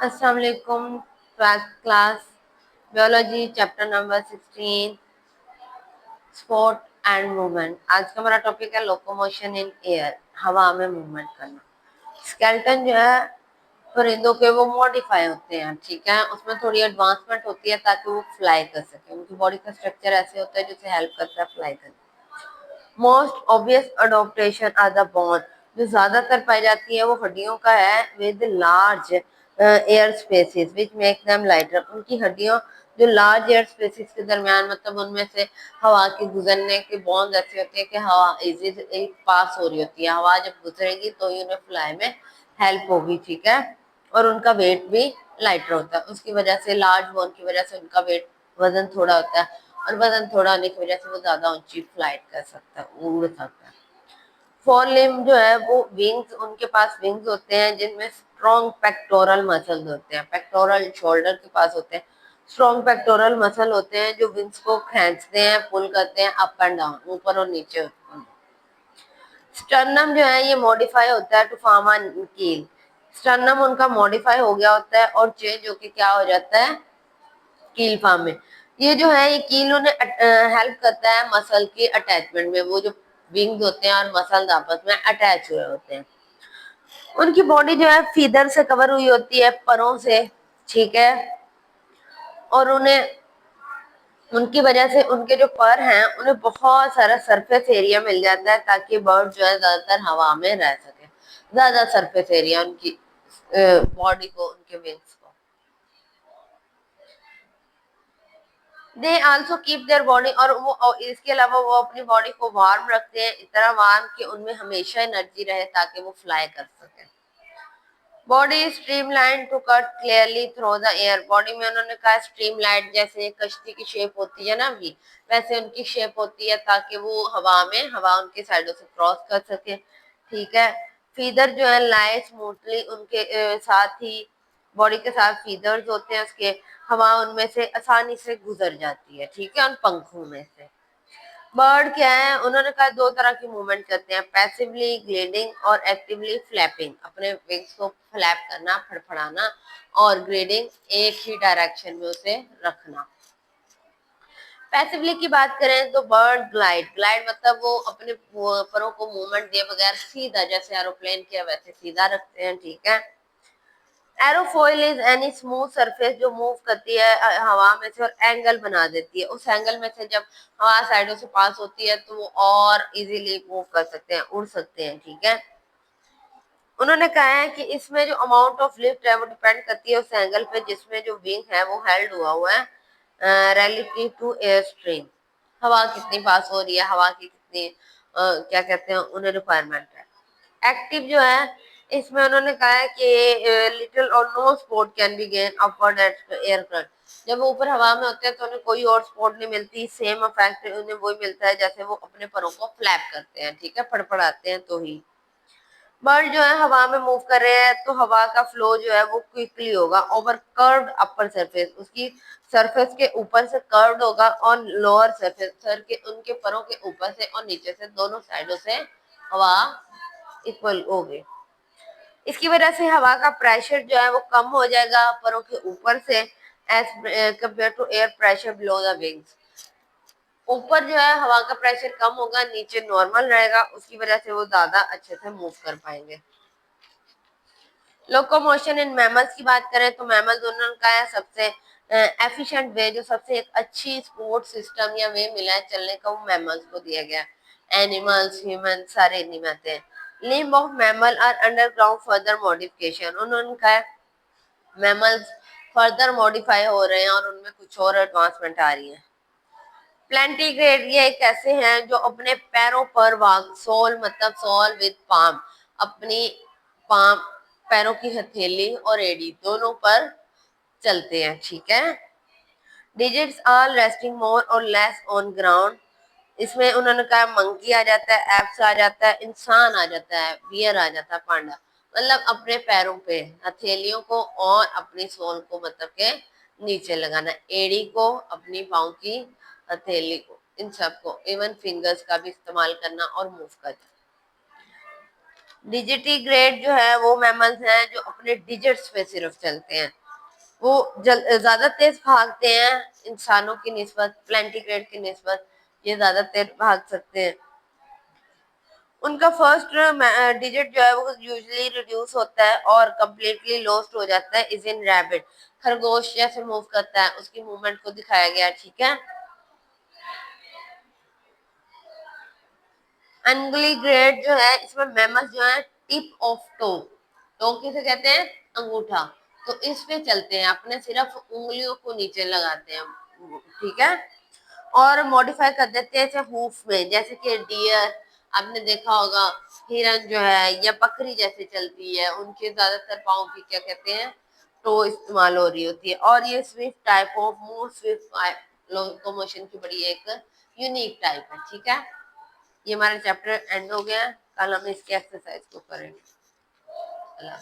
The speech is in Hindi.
अस्सलाम वालेकुम। 12th class biology chapter number 16 sport and movement. आज का हमारा टॉपिक है लोकोमोशन इन एयर, हवा में मूवमेंट करना। स्केलेटन जो है परिंदों के वो मॉडिफाई होते हैं, ठीक है, उसमें थोड़ी एडवांसमेंट होती है ताकि वो फ्लाई कर सके। उनकी बॉडी का स्ट्रक्चर ऐसे होता है जिससे हेल्प करता है फ्लाई करने। Most obvious adaptation are the bone, जो ज्यादातर पाई जाती है वो हड्डियों का है, with large air spaces which make them lighter. उनकी हड्डियों जो लार्ज एयर स्पेसेस के दरमियान, मतलब उनमें से हवा के गुजरने के बॉन्ड ऐसे होते हैं कि हवा इजी पास हो रही होती है। हवा जब गुजरेगी तो ही उन्हें फ्लाई में हेल्प होगी, ठीक है। और उनका वेट भी लाइटर होता है, उसकी वजह से लार्ज बोन की वजह से उनका वेट वजन थोड़ा होता है, और वजन थोड़ा होने की वजह से वो ज्यादा ऊंची फ्लाइट कर सकता है, उड़ सकता है। फोर लिम्ब जो है वो विंग्स, उनके पास विंग्स होते हैं जिनमें स्ट्रॉन्ग पेक्टोरल मसल्स होते हैं। पेक्टोरल शोल्डर के पास होते हैं, स्ट्रॉन्ग पेक्टोरल मसल होते हैं जो विंग्स को खींचते हैं, पुल करते हैं अप एंड डाउन, ऊपर और नीचे। स्टर्नम जो है ये मॉडिफाई होता है टू फॉर्म अ कील। स्टर्नम उनका मॉडिफाई हो गया होता है और चेंज होके क्या हो जाता है, कील फॉर्म में। ये जो है ये कील उन्हें हेल्प करता है मसल की अटैचमेंट में। वो जो विंग्स होते हैं और मसल्स आपस में अटैच हुए होते हैं। उनकी बॉडी जो है फीदर से कवर हुई होती है, परों से, ठीक है। और उन्हें उनकी वजह से उनके जो पर हैं उन्हें बहुत सारा सरफेस एरिया मिल जाता है ताकि बर्ड जो है ज्यादातर हवा में रह सके। ज्यादा सरफेस एरिया उनकी बॉडी को, उनके विंग्स को। They also keep their body, और इसके अलावा वो अपनी बॉडी को वार्म रखते हैं, इतना वार्म कि उनमें हमेशा एनर्जी रहे ताकि वो फ्लाई कर सके। Body streamline to cut clearly through the air. Body में उन्होंने कहा स्ट्रीमलाइन, जैसे कश्ती की शेप होती है ना भी, वैसे उनकी शेप होती है ताकि वो हवा में, हवा उनके साइडों से क्रॉस कर सके, ठीक है। फीदर जो है लाई स्मूथली, उनके साथ ही बॉडी के साथ फीदर्स होते हैं उसके, हवा उनमें से आसानी से गुजर जाती है, ठीक है, उन पंखों में से। बर्ड क्या है, उन्होंने कहा दो तरह की मूवमेंट करते हैं, पैसिवली ग्लेडिंग और एक्टिवली फ्लैपिंग। अपने विंग्स को फ्लैप करना, फड़फड़ाना, और ग्रेडिंग एक ही डायरेक्शन में उसे रखना। पैसिवली की बात करें तो बर्ड ग्लाइड, ग्लाइड मतलब वो अपने परों को मूवमेंट दिए बगैर सीधा, जैसे एरोप्लेन किया वैसे सीधा रखते हैं, ठीक है। Aerofoil is any smooth surface जो मूव करती है हवा में से और एंगल बना देती है। उस एंगल में से जब हवा साइडों से पास होती है तो वो और इजीली मूव कर सकते हैं, उड़ सकते हैं, ठीक है। उन्होंने कहा है कि इसमें जो अमाउंट ऑफ लिफ्ट है वो डिपेंड करती है उस एंगल पे जिसमें जो विंग है वो हेल्ड हुआ है रिलेटिव टू एयर स्ट्रीम। हवा कितनी पास हो रही है, हवा की कितनी क्या कहते हैं उन्हें रिक्वायरमेंट है। एक्टिव जो है इसमें उन्होंने कहा है कि लिटिल और no support can be gain upward at aircraft. जब वो ऊपर हवा में होते हैं तो उन्हें कोई और स्पोर्ट नहीं मिलती, सेम इफेक्ट उन्हें वही मिलता है जैसे वो अपने परों को फ्लैप करते हैं, ठीक है, फड़फड़ाते हैं तो ही। बर्ड जो है हवा में मूव कर रहे हैं तो हवा का फ्लो जो है वो क्विकली होगा ओवर कर्व्ड अपर सरफेस, उसकी सरफेस के ऊपर से कर्व्ड होगा, और लोअर सरफेस, सर के उनके परों के ऊपर से और नीचे से दोनों साइडों से हवा इक्वल होगी। इसकी वजह से हवा का प्रेशर जो है वो कम हो जाएगा परों के ऊपर से as compare to air pressure below the wings. ऊपर जो है हवा का प्रेशर कम होगा, नीचे नॉर्मल रहेगा, उसकी वजह से वो ज्यादा अच्छे से मूव कर पाएंगे। लोकोमोशन इन मैमल्स की बात करें तो मैमल दोनों का है सबसे एफिशिएंट वे, जो सबसे एक अच्छी स्पोर्ट सिस्टम या वे मिला है चलने का, वो मैमल्स को दिया गया। एनिमल्स, ह्यूमन, सारे इन्हीं आते हैं। Limb of mammal are underground further modification. उन्होंने कहा मैमल्स फर्दर मॉडिफाई हो रहे हैं और उनमें कुछ और एडवांसमेंट आ रही है। प्लेंटीग्रेड ये एक ऐसे हैं जो अपने पैरों पर वाक, सोल मतलब सोल विद पाम, अपनी पाम, पैरों की हथेली और एड़ी दोनों पर चलते हैं, ठीक है। डिजिट्स आर रेस्टिंग मोर और लेस ऑन ग्राउंड। इसमें उन्होंने कहा मंकी आ जाता है, एप्स आ जाता है, इंसान आ जाता है, बियर आ जाता है, पांडा, मतलब अपने पैरों पे हथेलियों को और अपनी सोल को मतलब के नीचे लगाना, एड़ी को, अपनी पाँव की हथेली को, इन सबको, इवन फिंगर्स का भी इस्तेमाल करना और मूव करना। डिजिटिग्रेड जो है वो मैमल्स हैं जो अपने डिजिट्स पे सिर्फ चलते हैं। वो ज्यादा तेज भागते हैं इंसानों की निस्बत, प्लेंटिग्रेड की निस्बत ये ज्यादा तेज भाग सकते हैं। उनका फर्स्ट डिजिट जो है वो यूजुअली रिड्यूस होता है और कंप्लीटली लॉस्ट हो जाता है इज इन रैबिट। खरगोश जैसे मूव करता है उसकी मूवमेंट को दिखाया गया, ठीक है। अनग्लिग्रेड जो है इसमें मैमल्स जो है टिप ऑफ टो, टो किसे कहते हैं, अंगूठा, तो इस पे चलते हैं, अपने सिर्फ उंगलियों को नीचे लगाते हैं, ठीक है। और मॉडिफाई कर देते हैं इसे हूफ में, जैसे कि डियर आपने देखा होगा, हिरन जो है या बकरी जैसे चलती है उनके ज्यादातर पाँव की क्या कहते हैं, टो इस्तेमाल हो रही होती है। और ये Swift type of more Swift locomotion की बड़ी एक यूनिक टाइप है, ठीक है। ये हमारा चैप्टर एंड हो गया, कल हम इसके एक्सरसाइज को करेंगे। अल्लाह।